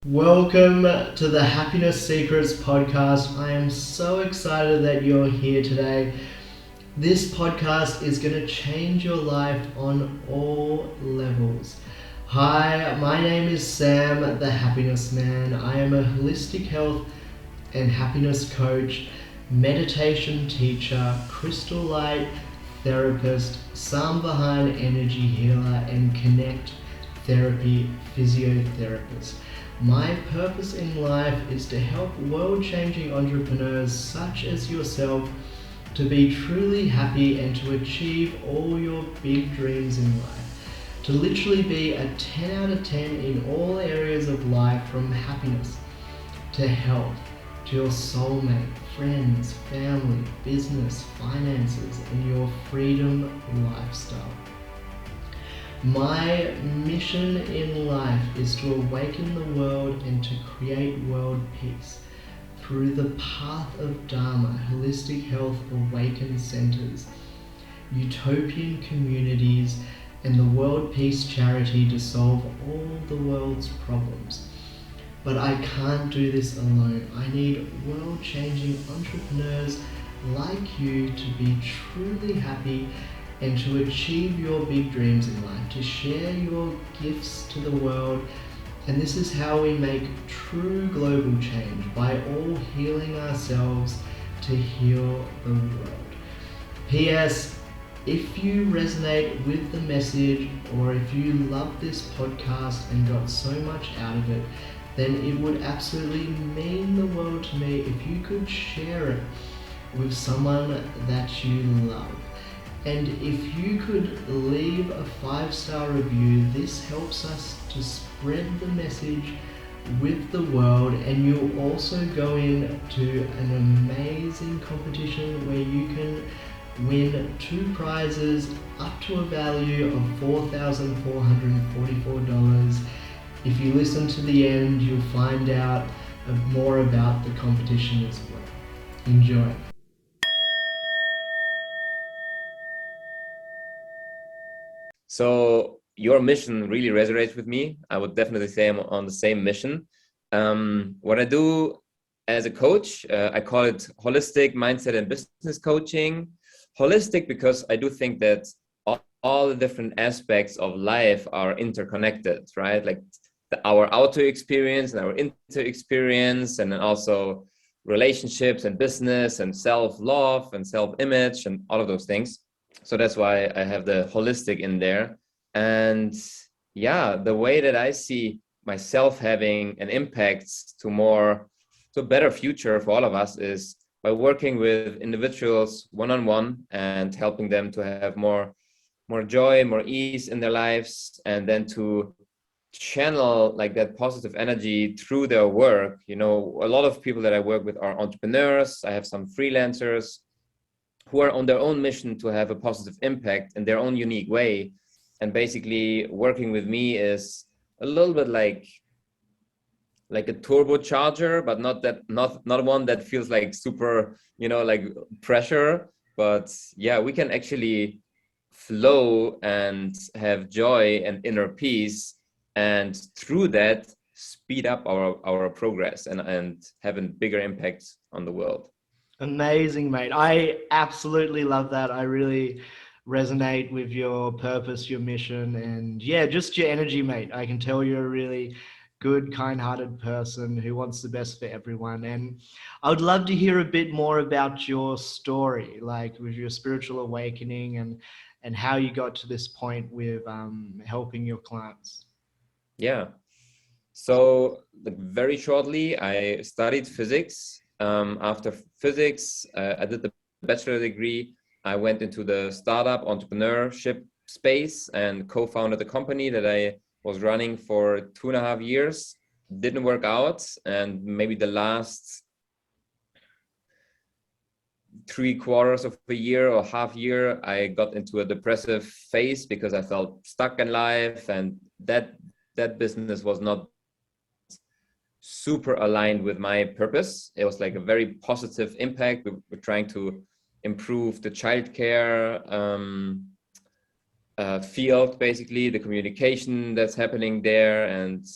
Welcome to the Happiness Secrets podcast. I am so excited that you're here today. This podcast is going to change your life on all levels. Hi, my name is Sam, the Happiness Man. I am a holistic health and happiness coach, meditation teacher, crystal light therapist, Samvahan energy healer, and connect therapy physiotherapist. My purpose in life is to help world-changing entrepreneurs such as yourself to be truly happy and to achieve all your big dreams in life. To literally be a 10 out of 10 in all areas of life, from happiness to health to your soulmate, friends, family, business, finances, and your freedom lifestyle. My mission in life is to awaken the world and to create world peace through the Path of Dhamma, holistic health awaken centers, Utopian communities, and the World Peace Charity to solve all the world's problems. But I can't do this alone. I need world-changing entrepreneurs like you to be truly happy and to achieve your big dreams in life, to share your gifts to the world. And this is how we make true global change, by all healing ourselves to heal the world. P.S. If you resonate with the message, or if you love this podcast and got so much out of it, then it would absolutely mean the world to me if you could share it with someone that you love. And if you could leave a 5-star review, this helps us to spread the message with the world. And you'll also go into an amazing competition where you can win 2 prizes up to a value of $4,444. If you listen to the end, you'll find out more about the competition as well. Enjoy. So your mission really resonates with me. I would definitely say I'm on the same mission. What I do as a coach, I call it holistic mindset and business coaching. Holistic because I do think that all the different aspects of life are interconnected, right? Like our outer experience and our inner experience, and then also relationships and business and self-love and self-image and all of those things. So that's why I have the holistic in there. And yeah, the way that I see myself having an impact to a better future for all of us is by working with individuals one-on-one and helping them to have more joy, more ease in their lives, and then to channel like that positive energy through their work. You know, a lot of people that I work with are entrepreneurs. I have some freelancers who are on their own mission to have a positive impact in their own unique way. And basically working with me is a little bit like a turbocharger, but not one that feels like super, like pressure. But yeah, we can actually flow and have joy and inner peace, and through that speed up our progress and have a bigger impact on the world. Amazing, mate. I absolutely love that. I really resonate with your purpose, your mission, and yeah, just your energy, mate. I can tell you're a really good, kind-hearted person who wants the best for everyone. And I would love to hear a bit more about your story, like with your spiritual awakening and how you got to this point with helping your clients. Yeah. So very shortly, I studied physics. After physics, I did the bachelor degree. I went into the startup entrepreneurship space and co-founded a company that I was running for 2.5 years. Didn't work out. And maybe the last 3/4 of a year or half year, I got into a depressive phase because I felt stuck in life, and that business was not super aligned with my purpose. It was like a very positive impact. We're trying to improve the childcare field, basically the communication that's happening there, and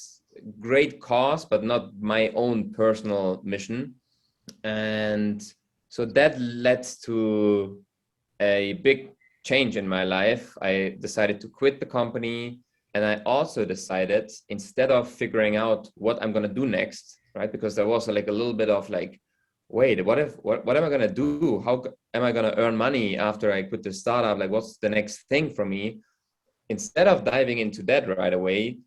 great cause, but not my own personal mission. And so that led to a big change in my life. I decided to quit the company. And I also decided, instead of figuring out what I'm going to do next, right? Because there was like a little bit of like, wait, what am I going to do? How am I going to earn money after I quit the startup? Like, what's the next thing for me? Instead of diving into that right away,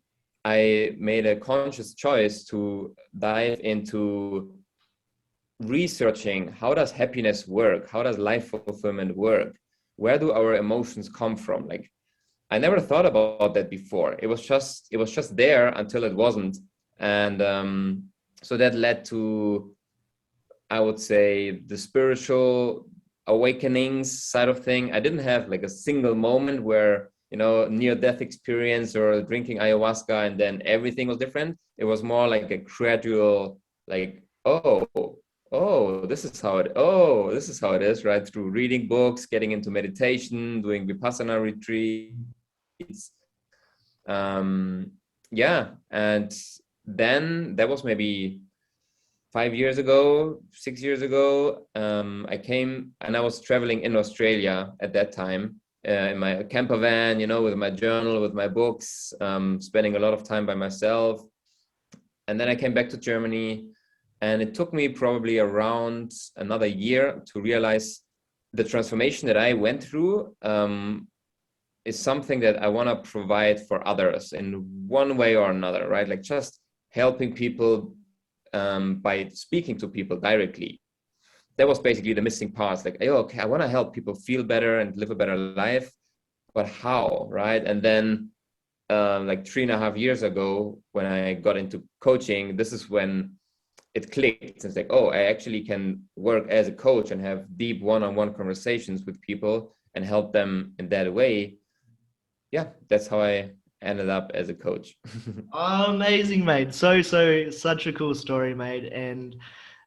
I made a conscious choice to dive into researching, how does happiness work? How does life fulfillment work? Where do our emotions come from? Like, I never thought about that before. It was just there until it wasn't. And so that led to, I would say, the spiritual awakenings side of thing. I didn't have like a single moment where, near-death experience or drinking ayahuasca and then everything was different. It was more like a gradual, like, this is how it is, right? Through reading books, getting into meditation, doing Vipassana retreats. And then that was maybe 5 years ago, 6 years ago. I came and I was traveling in Australia at that time, in my camper van, with my journal, with my books, spending a lot of time by myself. And then I came back to Germany, and it took me probably around another year to realize the transformation that I went through is something that I want to provide for others in one way or another, right? Like just helping people by speaking to people directly. That was basically the missing part. Like, okay, I want to help people feel better and live a better life, but how, right? And then like 3.5 years ago, when I got into coaching, this is when it clicked. It's like, I actually can work as a coach and have deep one-on-one conversations with people and help them in that way. Yeah, that's how I ended up as a coach. Amazing, mate. Such a cool story, mate. And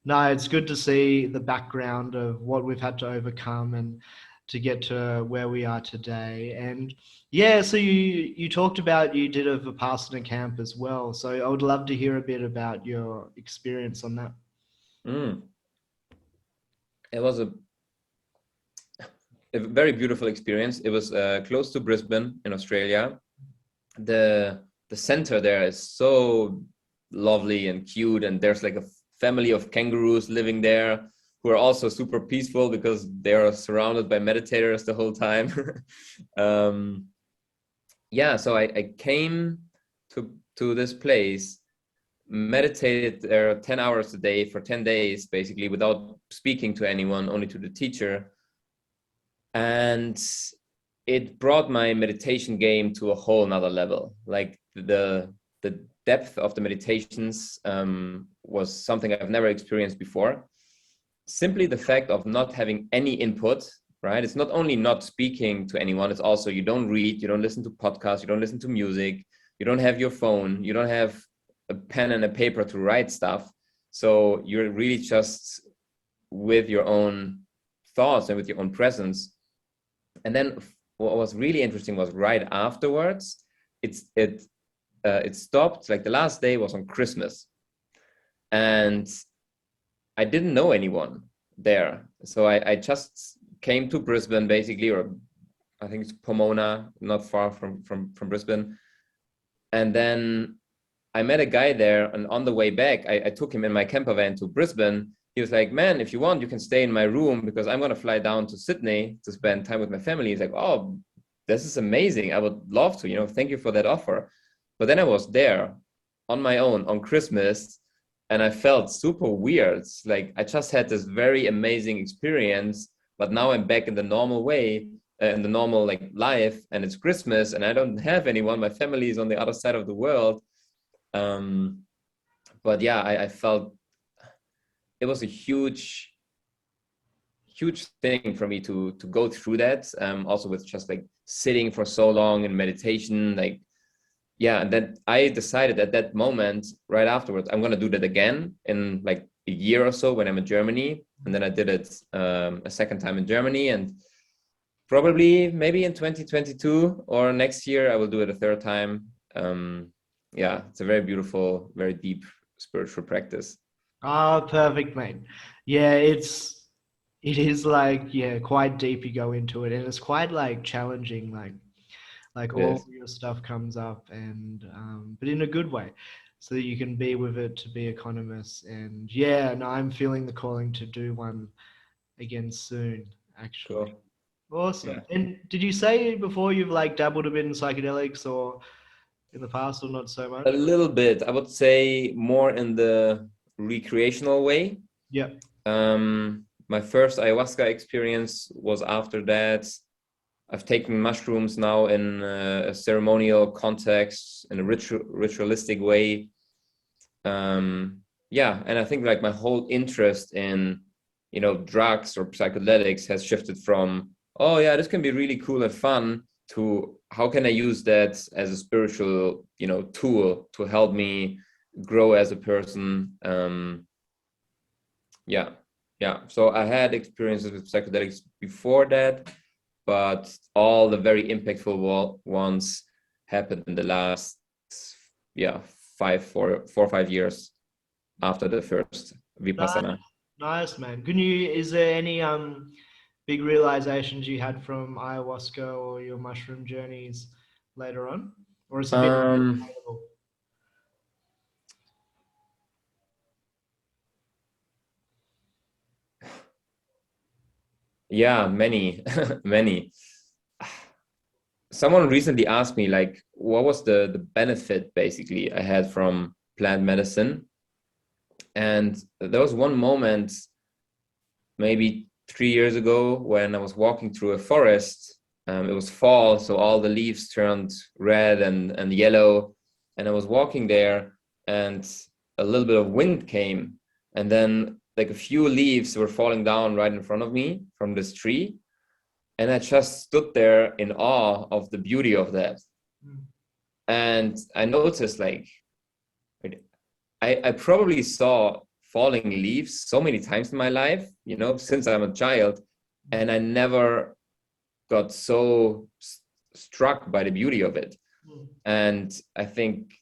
no, it's good to see the background of what we've had to overcome and to get to where we are today. And yeah, so you talked about you did a Vipassana camp as well. So I would love to hear a bit about your experience on that. It was a very beautiful experience. It was close to Brisbane in Australia. The center there is so lovely and cute, and there's like a family of kangaroos living there who are also super peaceful because they are surrounded by meditators the whole time. So I came to this place, meditated there 10 hours a day for 10 days, basically without speaking to anyone, only to the teacher. And it brought my meditation game to a whole nother level. Like the depth of the meditations was something I've never experienced before. Simply the fact of not having any input, right? It's not only not speaking to anyone, it's also you don't read, you don't listen to podcasts, you don't listen to music, you don't have your phone, you don't have a pen and a paper to write stuff. So you're really just with your own thoughts and with your own presence. And then what was really interesting was right afterwards, it stopped. Like the last day was on Christmas, and I didn't know anyone there. So I just came to Brisbane basically, or I think it's Pomona, not far from Brisbane. And then I met a guy there, and on the way back, I took him in my camper van to Brisbane. He was like, man, if you want, you can stay in my room because I'm going to fly down to Sydney to spend time with my family. He's like, oh, this is amazing. I would love to, thank you for that offer. But then I was there on my own on Christmas, and I felt super weird. Like I just had this very amazing experience, but now I'm back in the normal way, in the normal like life, and it's Christmas and I don't have anyone. My family is on the other side of the world. But yeah, I felt it was a huge thing for me to go through that. Also with just like sitting for so long in meditation, like, yeah. And then I decided at that moment, right afterwards, I'm going to do that again in like a year or so when I'm in Germany. And then I did it a second time in Germany, and probably maybe in 2022 or next year, I will do it a third time. yeah, it's a very beautiful, very deep spiritual practice. Ah, perfect, mate. Yeah, it is like, yeah, quite deep you go into it, and it's quite like challenging, like It all is. your stuff comes up, and but in a good way, so that you can be with it, to be economist. And yeah, no, I'm feeling the calling to do one again soon, actually. Cool. Awesome. Yeah. And did you say before you've like dabbled a bit in psychedelics or in the past, or not so A much? little bit, I would say more in the recreational way. Yep. My first ayahuasca experience was after that. I've taken mushrooms now in a ceremonial context, in a ritualistic way. Yeah, and I think like my whole interest in, drugs or psychedelics has shifted from, oh yeah, this can be really cool and fun, to how can I use that as a spiritual, tool to help me grow as a person. Yeah, yeah. So I had experiences with psychedelics before that, but all the very impactful ones happened in the last, yeah, 4 or 5 years after the first Nice, Vipassana. nice, man. Can you? Is there any big realizations you had from ayahuasca or your mushroom journeys later on, or it's a bit Um, debatable? yeah, many, many. Someone recently asked me like, what was the benefit basically I had from plant medicine? And there was one moment, maybe 3 years ago, when I was walking through a forest. It was fall, so all the leaves turned red and yellow. And I was walking there, and a little bit of wind came. And then, like, a few leaves were falling down right in front of me from this tree. And I just stood there in awe of the beauty of that. Mm. And I noticed, like, I probably saw falling leaves so many times in my life, since I'm a child, and I never got so struck by the beauty of it. Mm. And I think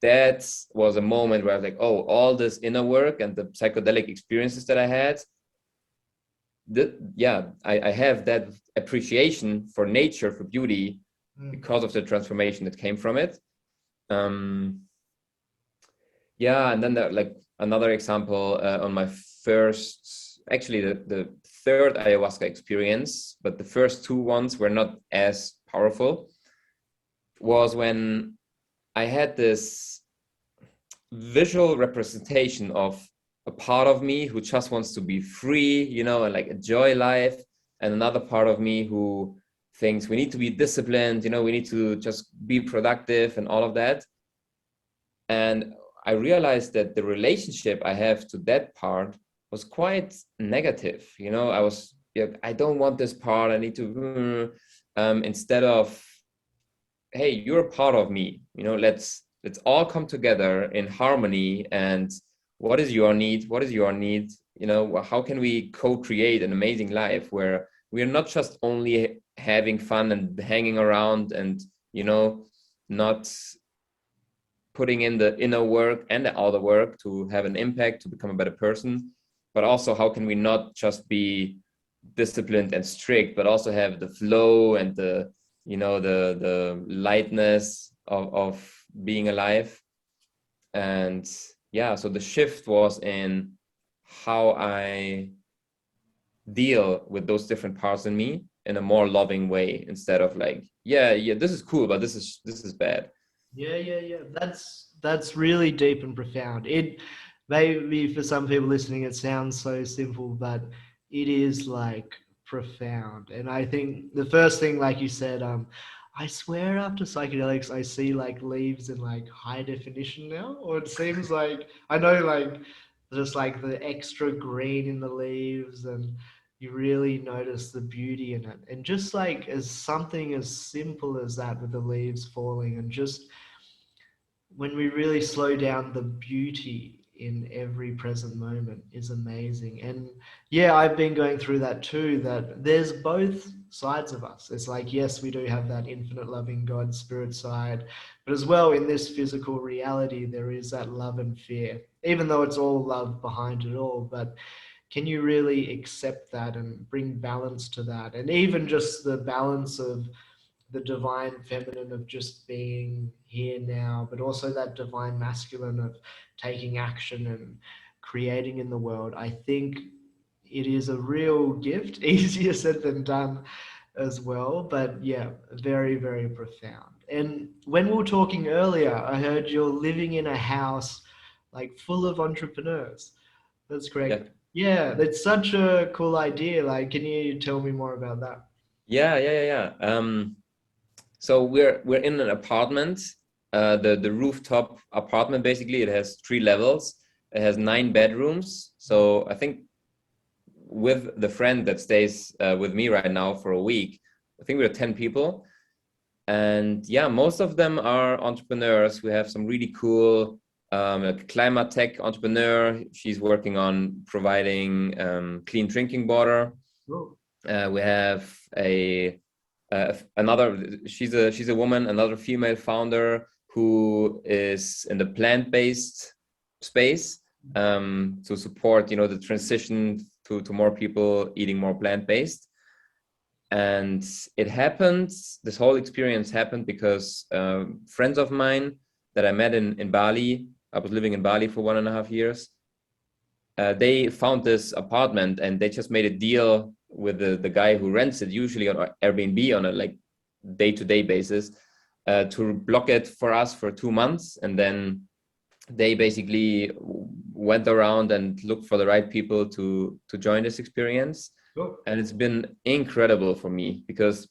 that was a moment where I was like, oh, all this inner work and the psychedelic experiences that I had, yeah, I have that appreciation for nature, for beauty, Mm. because of the transformation that came from it. Um, Yeah, and then like another example on my first, actually the third ayahuasca experience, but the first two ones were not as powerful, was when I had this visual representation of a part of me who just wants to be free, and like enjoy life, and another part of me who thinks we need to be disciplined, we need to just be productive and all of that. And I realized that the relationship I have to that part was quite negative. I was, I don't want this part. I need to, instead of, hey, you're a part of me. Let's all come together in harmony. And what is your need? What is your need? How can we co-create an amazing life where we're not just only having fun and hanging around and, not putting in the inner work and the outer work to have an impact, to become a better person, but also how can we not just be disciplined and strict, but also have the flow and the lightness of being alive. And yeah, so the shift was in how I deal with those different parts in me in a more loving way, instead of like, yeah, this is cool, but this is bad. Yeah, yeah, yeah. That's really deep and profound. It maybe for some people listening, it sounds so simple, but it is like profound. And I think the first thing, like you said, I swear after psychedelics, I see like leaves in like high definition now, or it seems like I know like just like the extra green in the leaves, and you really notice the beauty in it. And just like as something as simple as that with the leaves falling, and just when we really slow down the beauty in every present moment is amazing. And yeah, I've been going through that too, that there's both sides of us. It's like, yes, we do have that infinite loving God spirit side, but as well in this physical reality, there is that love and fear, even though it's all love behind it all. But can you really accept that and bring balance to that? And even just the balance of the divine feminine of just being here now, but also that divine masculine of taking action and creating in the world. I think it is a real gift, easier said than done as well. But yeah, very, very profound. And when we were talking earlier, I heard you're living in a house like full of entrepreneurs. That's Yeah. correct. Yeah, that's such a cool idea. Like, can you tell me more about that? So we're in an apartment, the rooftop apartment. Basically, it has 3 levels. It has 9 bedrooms. So I think with the friend that stays with me right now for a week, I think we're 10 people. And yeah, most of them are entrepreneurs. We have some really cool a climate tech entrepreneur. She's working on providing clean drinking water. Cool. We have another. She's a woman, another female founder who is in the plant-based space to support, the transition to more people eating more plant-based. And it happened. This whole experience happened because friends of mine that I met in Bali. I was living in Bali for 1.5 years. They found this apartment and they just made a deal with the guy who rents it, usually on Airbnb on a like day-to-day basis, to block it for us for 2 months. And then they basically went around and looked for the right people to join this experience. Cool. And it's been incredible for me because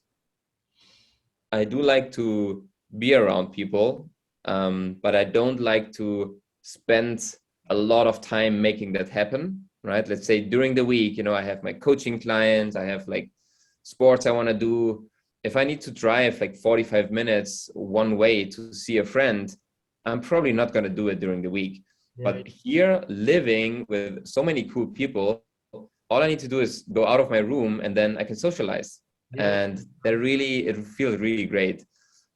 I do like to be around people, but I don't like to spend a lot of time making that happen, right? Let's say during the week, I have my coaching clients, I have like sports I want to do. If I need to drive like 45 minutes one way to see a friend, I'm probably not going to do it during the week. Yeah. But here, living with so many cool people, all I need to do is go out of my room and then I can socialize. Yeah. And it feels really great.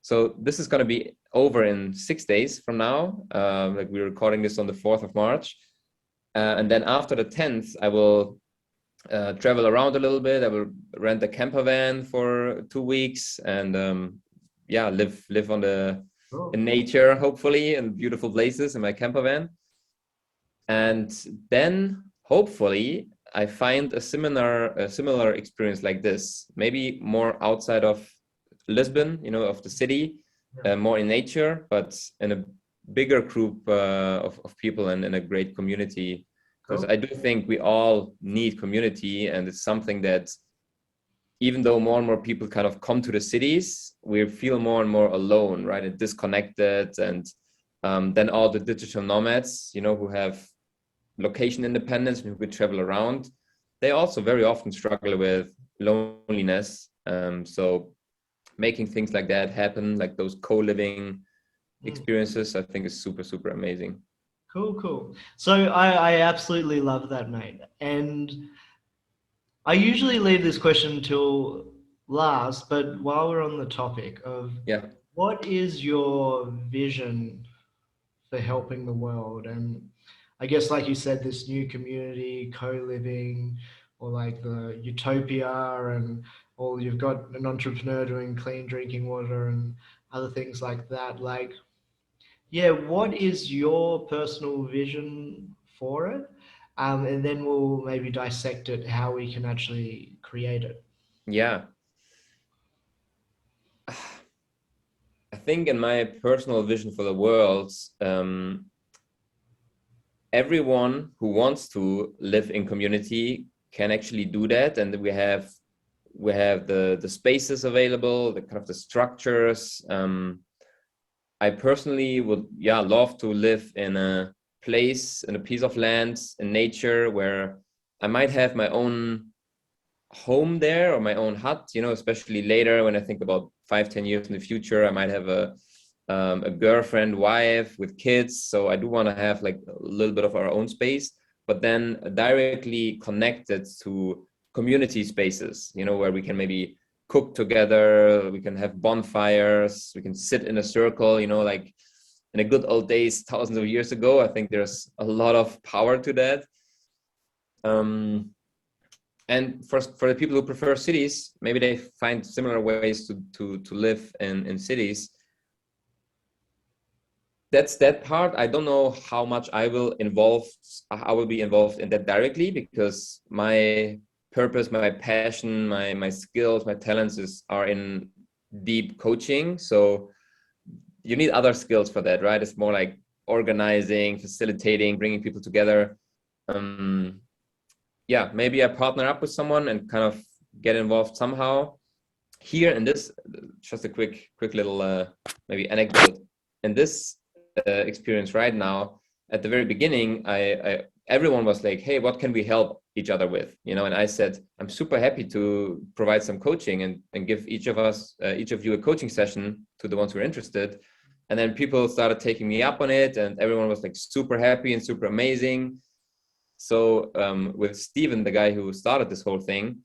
So this is going to be over in 6 days from now. Like we're recording this on the 4th of March. And then after the 10th, I will travel around a little bit. I will rent a camper van for 2 weeks and live in nature, hopefully, in beautiful places in my camper van. And then hopefully I find a similar experience like this, maybe more outside of Lisbon, of the city, more in nature, but in a bigger group of people and in a great community. Because I do think we all need community, and it's something that even though more and more people kind of come to the cities, we feel more and more alone, right, and disconnected. And then all the digital nomads, who have location independence and who could travel around, they also very often struggle with loneliness. So making things like that happen, like those co-living experiences, I think is super, super amazing. Cool. So I absolutely love that, mate. And I usually leave this question till last, but while we're on the topic of what is your vision for helping the world? And I guess, like you said, this new community, co-living, or like the Utopia, and or you've got an entrepreneur doing clean drinking water and other things like that. Like, yeah, what is your personal vision for it? And then we'll maybe dissect it, how we can actually create it. Yeah. I think in my personal vision for the world, everyone who wants to live in community can actually do that. And we have the spaces available, the kind of the structures. I personally would love to live in a place, in a piece of land, in nature, where I might have my own home there or my own hut, especially later when I think about 5-10 years in the future. I might have a a girlfriend, wife with kids. So I do want to have like a little bit of our own space, but then directly connected to community spaces, you know, where we can maybe cook together, we can have bonfires, we can sit in a circle, you know, like in the good old days, thousands of years ago. I think there's a lot of power to that. And for the people who prefer cities, maybe they find similar ways to live in cities. That's that part. I don't know how much I will be involved in that directly, because my purpose, my passion, my skills, my talents are in deep coaching. So you need other skills for that, right? It's more like organizing, facilitating, bringing people together. Yeah, maybe I partner up with someone and kind of get involved somehow. Here in this, just a quick little maybe anecdote. In this experience right now, at the very beginning, I everyone was like, hey, what can we help each other with, you know? And I said, I'm super happy to provide some coaching and give each of you a coaching session, to the ones who are interested. And then people started taking me up on it, and everyone was like super happy and super amazing. So with Steven, the guy who started this whole thing,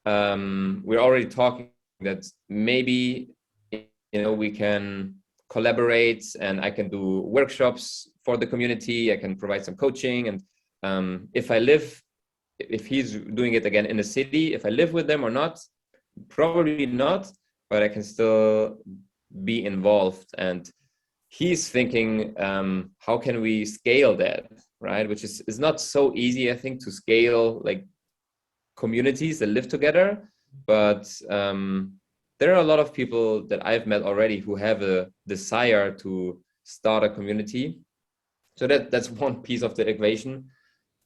we're already talking that maybe, you know, we can collaborate, and I can do workshops for the community. I can provide some coaching, and if he's doing it again in the city, if I live with them or not, probably not, but I can still be involved. And he's thinking, how can we scale that, right? Which is not so easy, I think, to scale like communities that live together. But there are a lot of people that I've met already who have a desire to start a community. So that's one piece of the equation.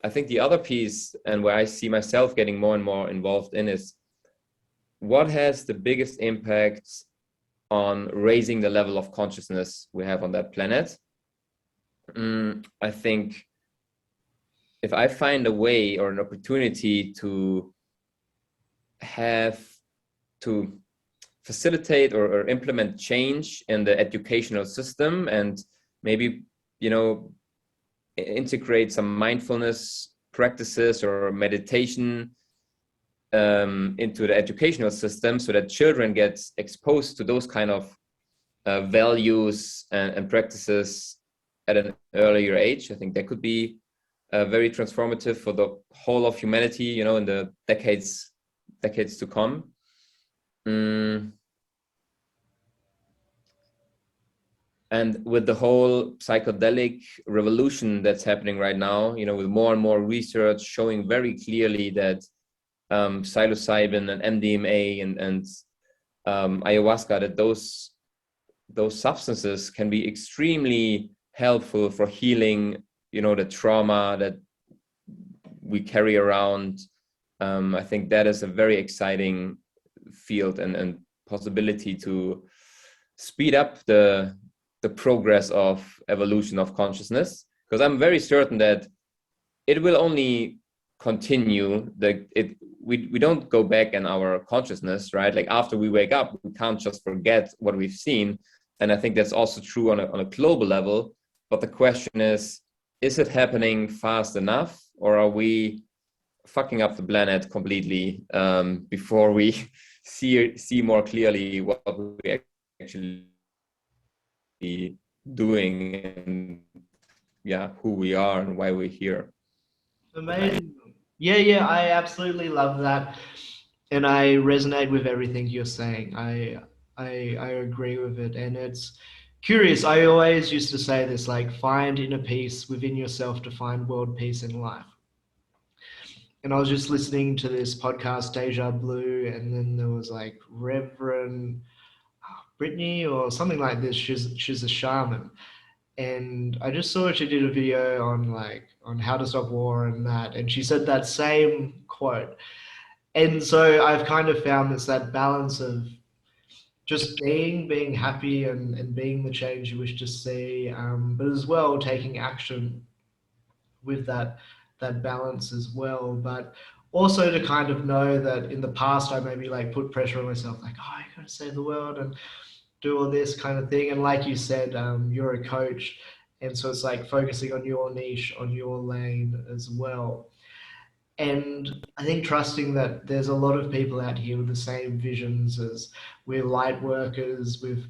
I think the other piece, and where I see myself getting more and more involved in, is what has the biggest impact on raising the level of consciousness we have on that planet. I think if I find a way or an opportunity to facilitate or implement change in the educational system, and maybe, you know, integrate some mindfulness practices or meditation into the educational system, so that children get exposed to those kind of values and practices at an earlier age, I think that could be very transformative for the whole of humanity, you know, in the decades to come. And with the whole psychedelic revolution that's happening right now, you know, with more and more research showing very clearly that psilocybin and MDMA and ayahuasca, that those substances can be extremely helpful for healing, you know, the trauma that we carry around. I think that is a very exciting field and possibility to speed up the progress of evolution of consciousness, because I'm very certain that it will only continue. We don't go back in our consciousness, right? Like after we wake up, we can't just forget what we've seen. And I think that's also true on a global level. But the question is it happening fast enough, or are we fucking up the planet completely before we see more clearly what we actually doing, and who we are and why we're here. Amazing. Yeah, I absolutely love that, and I resonate with everything you're saying. I agree with it, and it's curious. I always used to say this, like, find inner peace within yourself to find world peace in life. And I was just listening to this podcast, Deja Blue, and then there was like Reverend Brittany or something like this. She's a shaman, and I just saw she did a video on how to stop war and that, and she said that same quote. And so I've kind of found it's that balance of just being happy and being the change you wish to see, but as well taking action with that balance as well. But also to kind of know that in the past I maybe like put pressure on myself, like, oh, I gotta save the world, and do all this kind of thing. And like you said, you're a coach, and so it's like focusing on your niche, on your lane as well. And I think trusting that there's a lot of people out here with the same visions as we're light workers, we've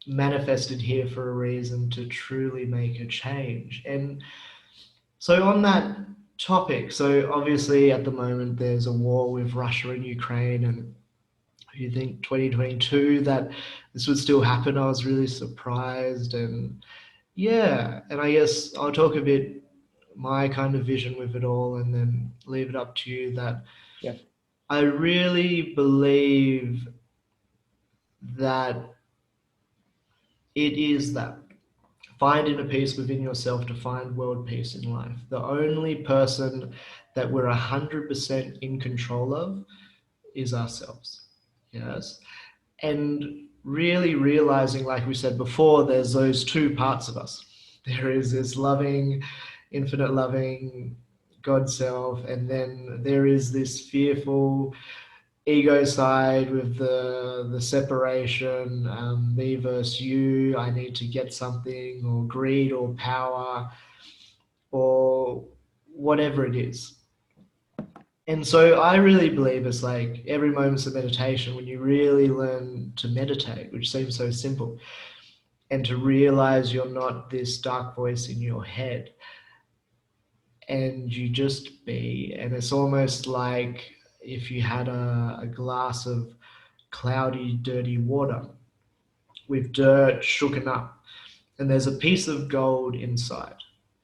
manifested here for a reason to truly make a change. And so on that topic, so obviously at the moment there's a war with Russia and Ukraine, and you think 2022 that this would still happen, I was really surprised. And yeah, and I guess I'll talk a bit my kind of vision with it all and then leave it up to you that Yeah. I really believe that it is that find inner peace within yourself to find world peace in life. The only person that we're 100% in control of is ourselves. Yes. And really realizing, like we said before, there's those two parts of us. There is this loving, infinite loving God self, and then there is this fearful ego side with the separation, me versus you, I need to get something, or greed or power or whatever it is. And so I really believe it's like every moment's a meditation when you really learn to meditate, which seems so simple, and to realize you're not this dark voice in your head, and you just be. And it's almost like if you had a glass of cloudy, dirty water with dirt shooken up, and there's a piece of gold inside.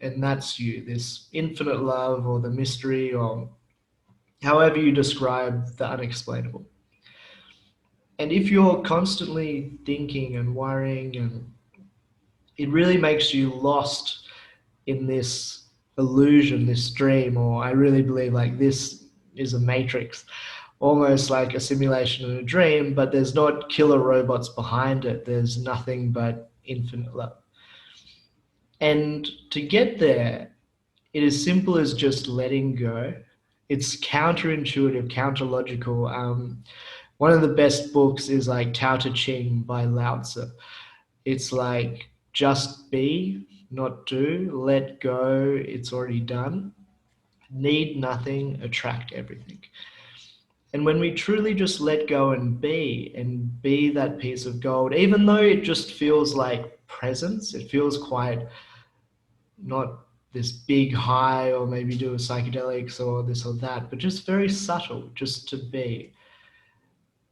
And that's you, this infinite love or the mystery or however you describe the unexplainable. And if you're constantly thinking and worrying, and it really makes you lost in this illusion, this dream, or I really believe like this is a matrix, almost like a simulation and a dream, but there's not killer robots behind it. There's nothing but infinite love. And to get there, it is simple as just letting go. It's counterintuitive, counterlogical. One of the best books is like Tao Te Ching by Lao Tzu. It's like just be, not do, let go, it's already done. Need nothing, attract everything. And when we truly just let go and be that piece of gold, even though it just feels like presence, it feels quite not this big high or maybe do a psychedelics or this or that, but just very subtle, just to be.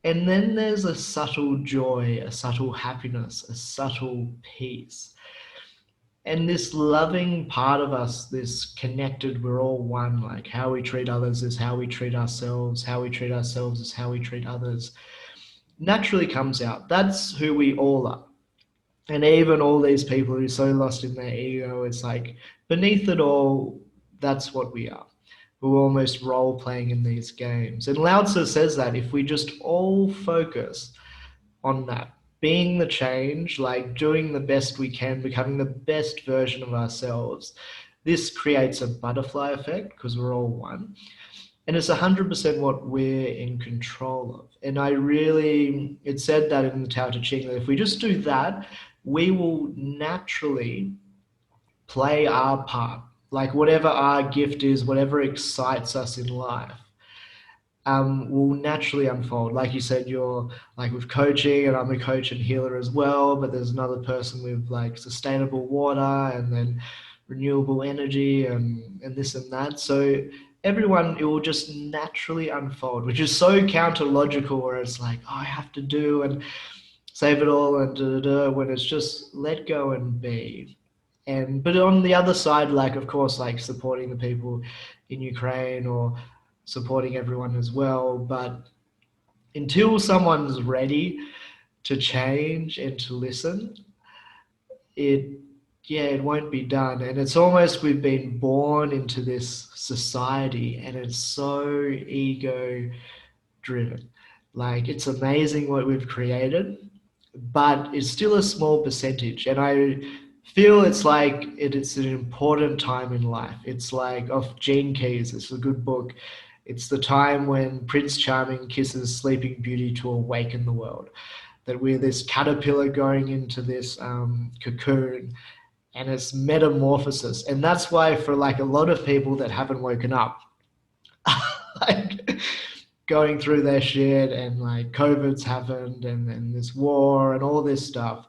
And then there's a subtle joy, a subtle happiness, a subtle peace. And this loving part of us, this connected, we're all one, like how we treat others is how we treat ourselves, how we treat ourselves is how we treat others, naturally comes out. That's who we all are. And even all these people who are so lost in their ego, it's like beneath it all, that's what we are. We're almost role playing in these games. And Lao Tzu says that if we just all focus on that, being the change, like doing the best we can, becoming the best version of ourselves, this creates a butterfly effect because we're all one. And it's 100% what we're in control of. And it said that in the Tao Te Ching, that if we just do that, we will naturally play our part. Like whatever our gift is, whatever excites us in life, will naturally unfold. Like you said, you're like with coaching, and I'm a coach and healer as well, but there's another person with like sustainable water and then renewable energy and this and that. So everyone, it will just naturally unfold, which is so counter logical, where it's like, oh, I have to do and save it all and da, da, da, when it's just let go and be. And but on the other side, like of course, like supporting the people in Ukraine or supporting everyone as well. But until someone's ready to change and to listen, it it won't be done. And it's almost we've been born into this society and it's so ego driven. Like it's amazing what we've created, but it's still a small percentage. And I feel it's like it's an important time in life. It's like of Gene Keys, it's a good book. It's the time when Prince Charming kisses Sleeping Beauty to awaken the world. that we're this caterpillar going into this cocoon, and it's metamorphosis. And that's why for like a lot of people that haven't woken up, like going through their shit, and like COVID's happened, and this war and all this stuff.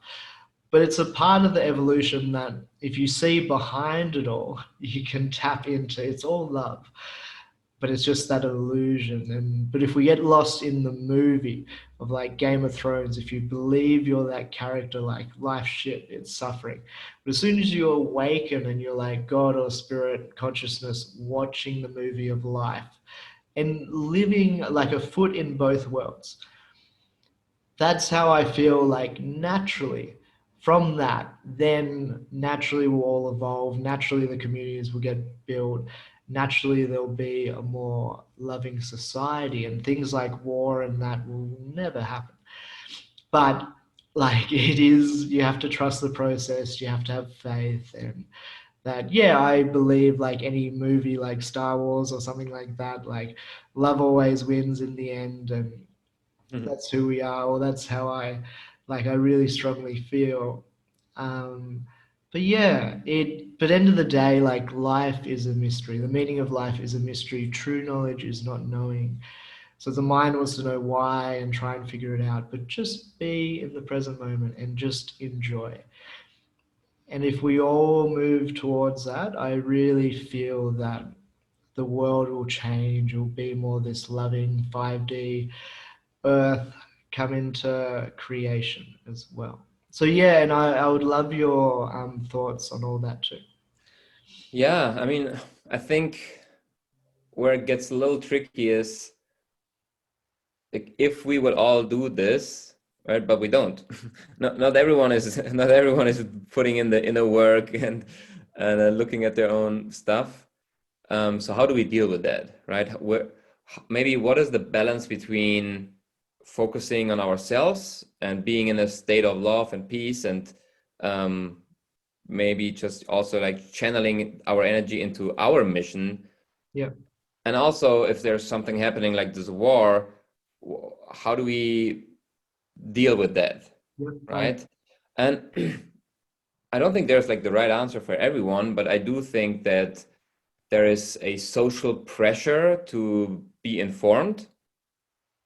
But it's a part of the evolution that if you see behind it all, you can tap into. It's all love, but it's just that illusion. And but if we get lost in the movie of like Game of Thrones, if you believe you're that character, like life shit, it's suffering. But as soon as you awaken and you're like God or spirit consciousness watching the movie of life and living like a foot in both worlds, that's how I feel like naturally from that, then naturally we'll all evolve. Naturally, the communities will get built. Naturally, there'll be a more loving society, and things like war and that will never happen. But like it is, you have to trust the process, you have to have faith, and that, yeah, I believe like any movie like Star Wars or something like that, like love always wins in the end, and that's who we are, or that's how I really strongly feel. um but yeah, but end of the day, like life is a mystery. The meaning of life is a mystery. True knowledge is not knowing. So the mind wants to know why and try and figure it out, but just be in the present moment and just enjoy. And if we all move towards that, I really feel that the world will change. It will be more this loving 5D earth come into creation as well. So yeah, and I would love your thoughts on all that too. Yeah, I mean, I think where it gets a little tricky is like if we would all do this, right? But we don't. Not everyone is not everyone is putting in the inner work and looking at their own stuff. So how do we deal with that, right? Maybe what is the balance between focusing on ourselves and being in a state of love and peace, and maybe just also like channeling our energy into our mission? Yeah. And also, if there's something happening like this war, how do we deal with that, Yeah. right? And I don't think there's like the right answer for everyone, but I do think that there is a social pressure to be informed,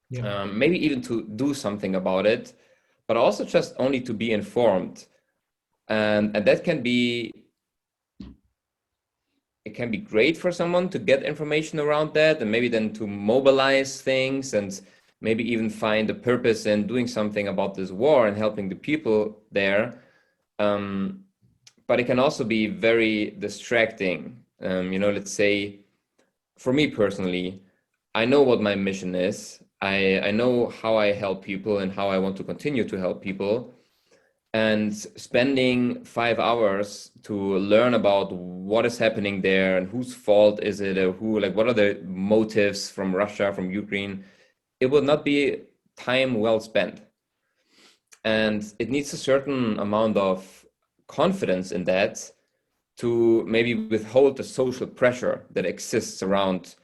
Yeah. maybe even to do something about it, but also just only to be informed. And that can be, it can be great for someone to get information around that, and maybe then to mobilize things and maybe even find a purpose in doing something about this war and helping the people there. But it can also be very distracting. Let's say for me personally, I know what my mission is. I know how I help people and how I want to continue to help people. And spending 5 hours to learn about what is happening there and whose fault is it, or what are the motives from Russia, from Ukraine, it will not be time well spent. And it needs a certain amount of confidence in that to maybe withhold the social pressure that exists around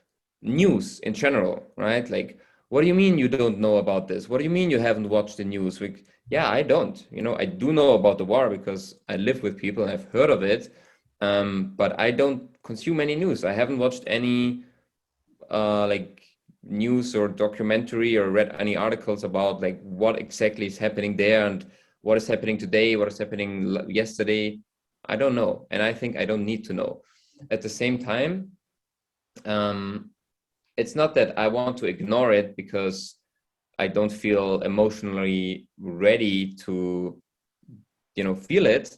news in general, right? Like, what do you mean you don't know about this? What do you mean you haven't watched the news? Yeah, I don't. I do know about the war because I live with people and I've heard of it, but I don't consume any news. I haven't watched any like news or documentary or read any articles about like what exactly is happening there and what is happening today, what is happening yesterday. I don't know, and I think I don't need to know. At the same time, it's not that I want to ignore it because I don't feel emotionally ready to, feel it.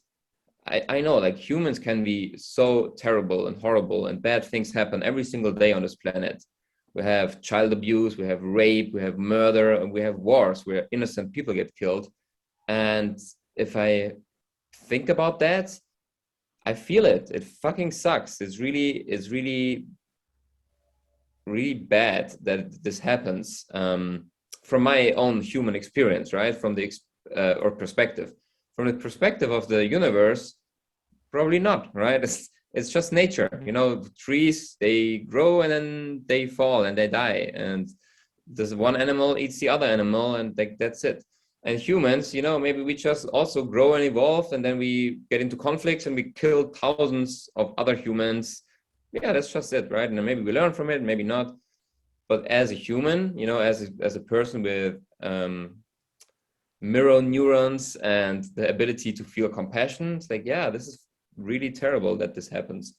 I know like humans can be so terrible and horrible, and bad things happen every single day on this planet. We have child abuse, we have rape, we have murder, and we have wars where innocent people get killed. And if I think about that, I feel it. It fucking sucks. It's really, really bad that this happens. From my own human experience, right? From the or perspective, from the perspective of the universe, probably not, right? It's just nature. Trees, they grow and then they fall and they die, and this one animal eats the other animal, and like that's it. And humans, you know, maybe we just also grow and evolve, and then we get into conflicts and we kill thousands of other humans. Yeah, that's just it, right? And then maybe we learn from it, maybe not. But as a human, you know, as a person with mirror neurons and the ability to feel compassion, it's like, yeah, this is really terrible that this happens.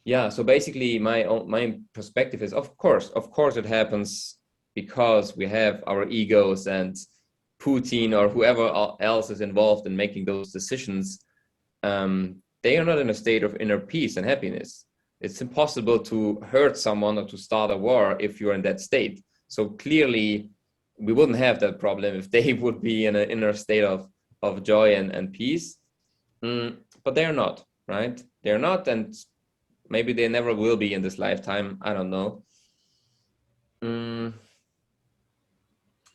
Yeah, so basically my perspective is, of course it happens because we have our egos, and Putin or whoever else is involved in making those decisions, they are not in a state of inner peace and happiness. It's impossible to hurt someone or to start a war if you're in that state. So clearly we wouldn't have that problem if they would be in an inner state of joy and peace. But they're not, right? They're not, and maybe they never will be in this lifetime. I don't know.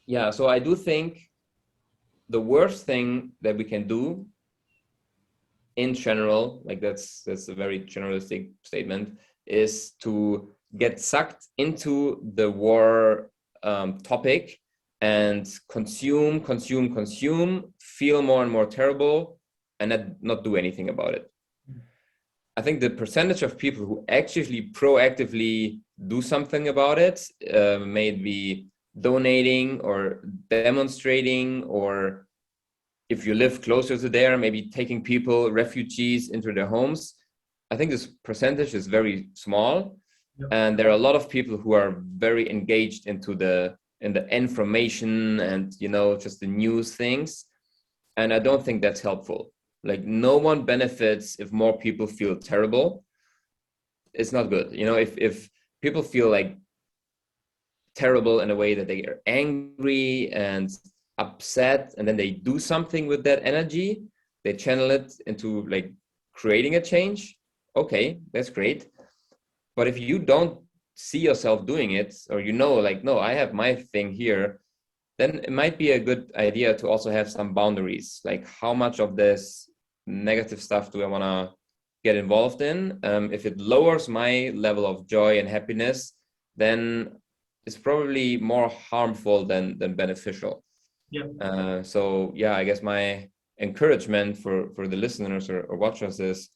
Yeah, so I do think the worst thing that we can do in general, like that's a very generalistic statement, is to get sucked into the war topic and consume, feel more and more terrible, and not do anything about it. I think the percentage of people who actually proactively do something about it, maybe donating or demonstrating, or if you live closer to there, maybe taking people, refugees, into their homes, I think this percentage is very small. Yep. And there are a lot of people who are very engaged in the information and, you know, just the news things. And I don't think that's helpful. Like, no one benefits if more people feel terrible. It's not good. You know, if people feel like terrible in a way that they are angry and upset, and then they do something with that energy, they channel it into like creating a change, okay, that's great. But if you don't see yourself doing it, or you know, like, no, I have my thing here, then it might be a good idea to also have some boundaries. Like, how much of this negative stuff do I want to get involved in? If it lowers my level of joy and happiness, then it's probably more harmful than beneficial. Yeah. So yeah, I guess my encouragement for the listeners or watchers is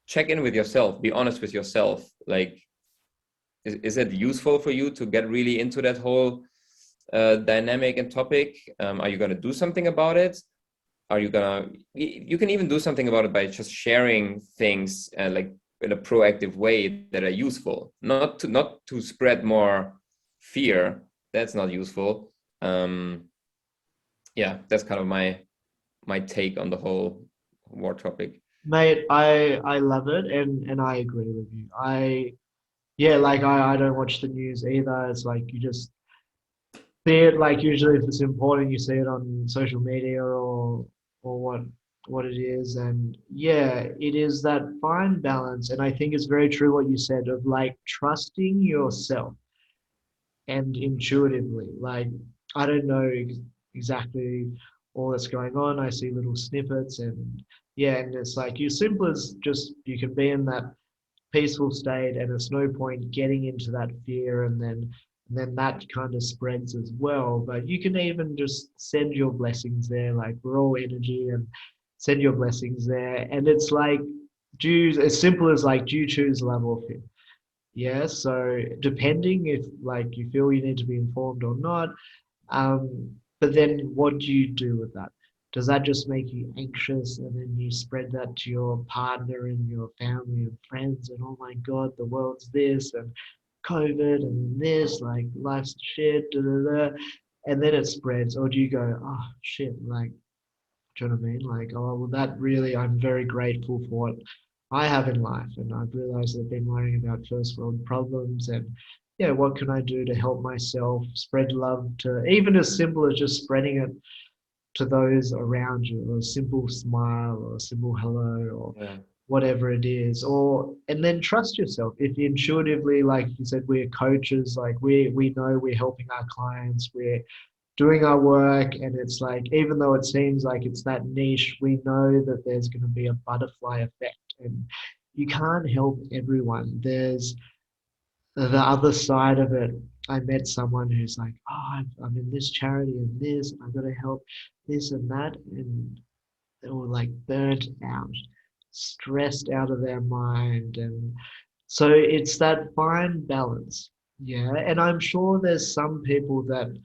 check in with yourself, be honest with yourself. Like, is it useful for you to get really into that whole dynamic and topic? Are you going to do something about it? You can even do something about it by just sharing things like in a proactive way that are useful, not to spread more fear. That's not useful. Yeah, that's kind of my take on the whole war topic. Mate, I love it, and I agree with you. I don't watch the news either. It's like you just see it, like, usually if it's important, you see it on social media or what it is. And yeah, it is that fine balance. And I think it's very true what you said of like trusting yourself and intuitively. Like, I don't know exactly all that's going on. I see little snippets, and yeah, and it's like you simple as just you can be in that peaceful state, and it's no point getting into that fear, and then that kind of spreads as well. But you can even just send your blessings there, like we're all energy, and send your blessings there. And it's like, as simple as like, do you choose love or fear? Yeah, so depending if like you feel you need to be informed or not, but then what do you do with that? Does that just make you anxious, and then you spread that to your partner and your family and friends, and oh my God, the world's this, and COVID and this, like life's shit, da, da, da, and then it spreads? Or do you go, oh shit, like, do you know what I mean? Like, oh, well, that really, I'm very grateful for what I have in life. And I've realized I've been worrying about first world problems. And yeah, what can I do to help myself spread love, to even as simple as just spreading it to those around you, or a simple smile or a simple hello, or whatever it is. And then trust yourself. If you intuitively, like you said, we're coaches, like we know we're helping our clients, we're doing our work, and it's like, even though it seems like it's that niche, we know that there's going to be a butterfly effect, and you can't help everyone. There's the other side of it, I met someone who's like, oh, I'm in this charity and this, I've got to help this and that. And they were like burnt out, stressed out of their mind. And so it's that fine balance. Yeah. And I'm sure there's some people that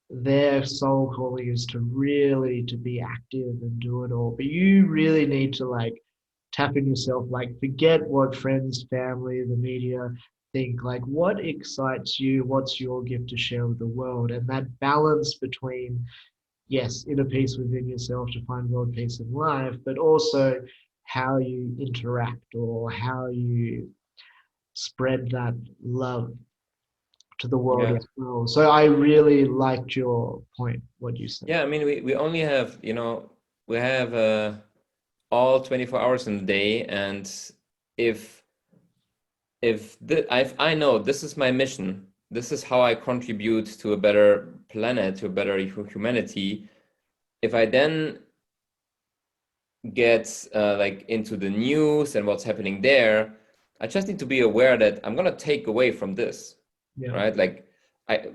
their soul calling is to really to be active and do it all. But you really need to like tap in yourself, like forget what friends, family, the media think. Like what excites you, what's your gift to share with the world? And that balance between, yes, inner peace within yourself to find world peace in life, but also how you interact or how you spread that love to the world Yeah. as well. So I really liked your point, what you said. Yeah, I mean, we only have, we have all 24 hours in the day, and if I know this is my mission, this is how I contribute to a better planet, to a better humanity. If I then get like into the news and what's happening there, I just need to be aware that I'm gonna take away from this, Yeah. right? Like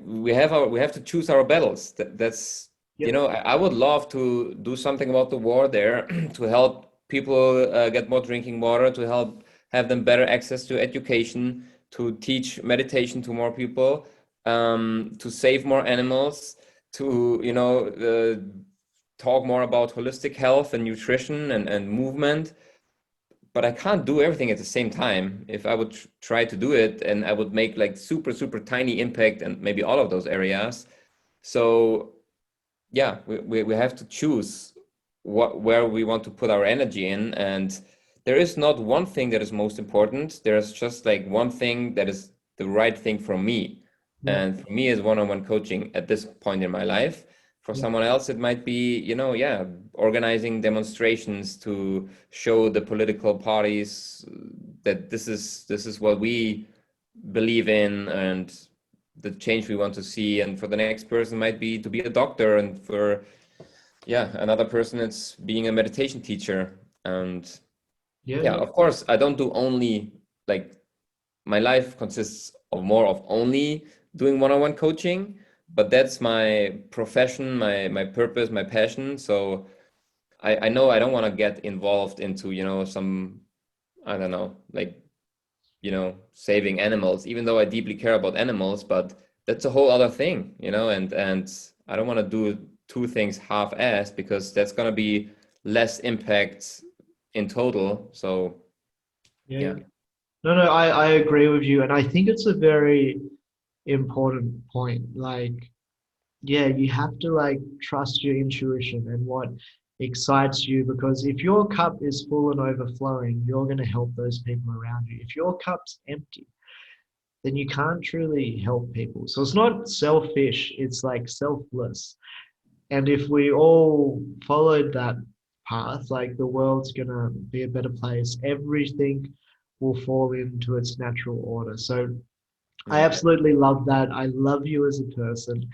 we have to choose our battles. That's Yep. I would love to do something about the war there to help people get more drinking water, to help have them better access to education, to teach meditation to more people, to save more animals, to talk more about holistic health and nutrition and movement. But I can't do everything at the same time. If I would try to do it, and I would make like super, super tiny impact and maybe all of those areas. So yeah, we have to choose where we want to put our energy in. And there is not one thing that is most important. There's just like one thing that is the right thing for me. Yeah. And for me is one-on-one coaching at this point in my life. For Yeah. someone else, it might be, yeah, organizing demonstrations to show the political parties that this is what we believe in and the change we want to see. And for the next person might be to be a doctor, and for another person it's being a meditation teacher. And Yeah. yeah, No. of course I don't do only, like, my life consists of more of only doing one-on-one coaching, but that's my profession, my purpose, my passion. So I know I don't want to get involved into some, I don't know, like, saving animals, even though I deeply care about animals. But that's a whole other thing, and I don't want to do two things half-assed, because that's going to be less impact in total. So Yeah. yeah. No, I agree with you. And I think it's a very important point. Like, yeah, you have to like trust your intuition and what excites you, because if your cup is full and overflowing, you're going to help those people around you. If your cup's empty, then you can't truly help people. So it's not selfish, it's like selfless. And if we all followed that path, like the world's going to be a better place, everything will fall into its natural order. So I Yeah. absolutely love that. I love you as a person.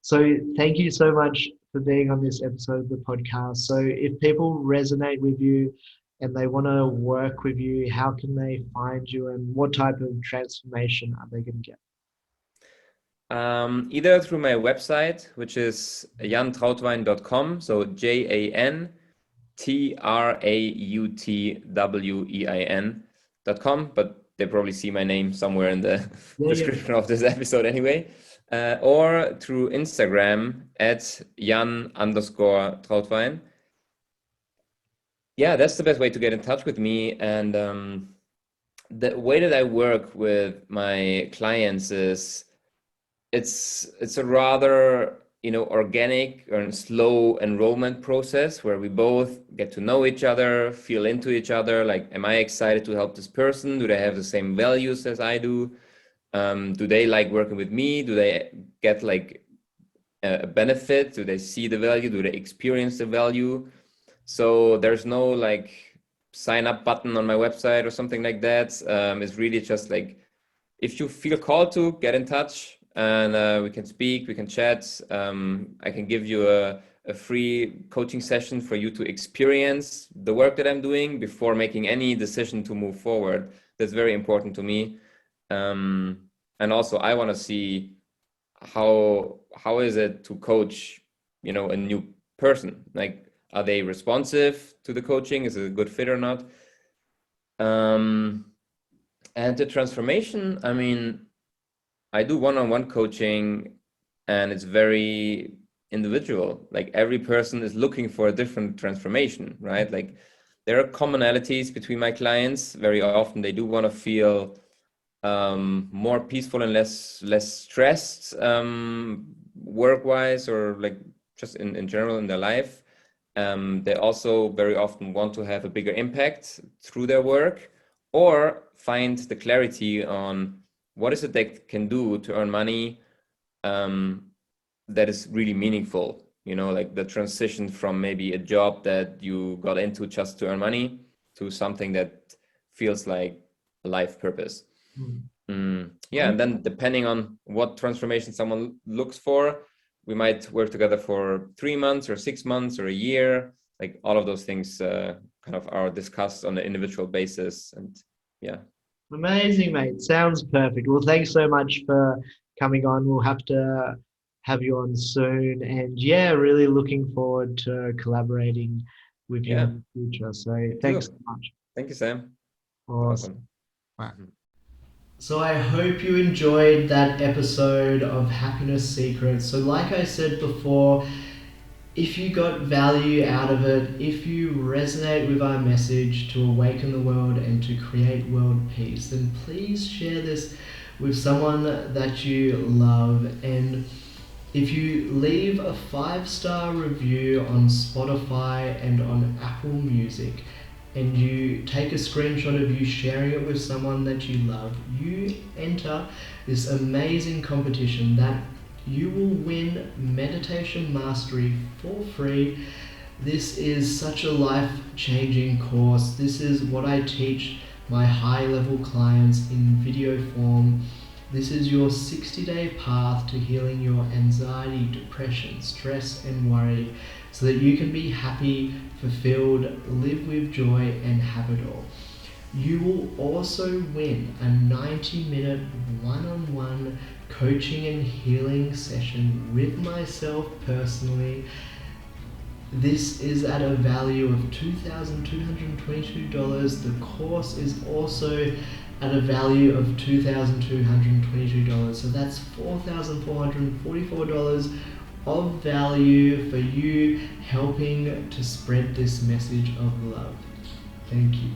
So thank you so much for being on this episode of the podcast. So if people resonate with you and they want to work with you, how can they find you and what type of transformation are they going to get? Either through my website, which is jantrautwein.com, so JANTRAUTWEIN.com, but they probably see my name somewhere in the Yeah, yeah. description of this episode anyway, or through Instagram at Jan_Trautwein. Yeah, that's the best way to get in touch with me. And the way that I work with my clients is, it's a rather organic and slow enrollment process, where we both get to know each other, feel into each other. Like, am I excited to help this person? Do they have the same values as I do? Do they like working with me? Do they get like a benefit? Do they see the value? Do they experience the value? So there's no like sign up button on my website or something like that. It's really just like, if you feel called to, get in touch, and we can speak, we can chat. I can give you a free coaching session for you to experience the work that I'm doing before making any decision to move forward. That's very important to me. And also, I want to see how is it to coach, a new person? Like, are they responsive to the coaching? Is it a good fit or not? And the transformation, I mean, I do one-on-one coaching, and it's very individual. Like, every person is looking for a different transformation, right? Like, there are commonalities between my clients. Very often they do want to feel more peaceful and less stressed, work-wise, or like just in general in their life. They also very often want to have a bigger impact through their work, or find the clarity on what is it they can do to earn money that is really meaningful. Like the transition from maybe a job that you got into just to earn money to something that feels like a life purpose. Yeah, and then depending on what transformation someone looks for, we might work together for 3 months or 6 months or a year. Like, all of those things kind of are discussed on an individual basis. And yeah. Amazing, mate. Sounds perfect. Well, thanks so much for coming on. We'll have to have you on soon. And yeah, really looking forward to collaborating with you Yeah, in the future. So thanks too. so much. Thank you, Sam. You're Awesome. welcome. Right. So I hope you enjoyed that episode of Happiness Secrets. So like I said before, if you got value out of it, if you resonate with our message to awaken the world and to create world peace, then please share this with someone that you love. And if you leave a 5-star review on Spotify and on Apple Music, and you take a screenshot of you sharing it with someone that you love, you enter this amazing competition that you will win Meditation Mastery for free. This is such a life-changing course. This is what I teach my high-level clients in video form. This is your 60-day path to healing your anxiety, depression, stress, and worry, so that you can be happy, fulfilled, live with joy, and have it all. You will also win a 90-minute one-on-one coaching and healing session with myself personally. This is at a value of $2,222. The course is also at a value of $2,222. So that's $4,444 of value for you, helping to spread this message of love. Thank you.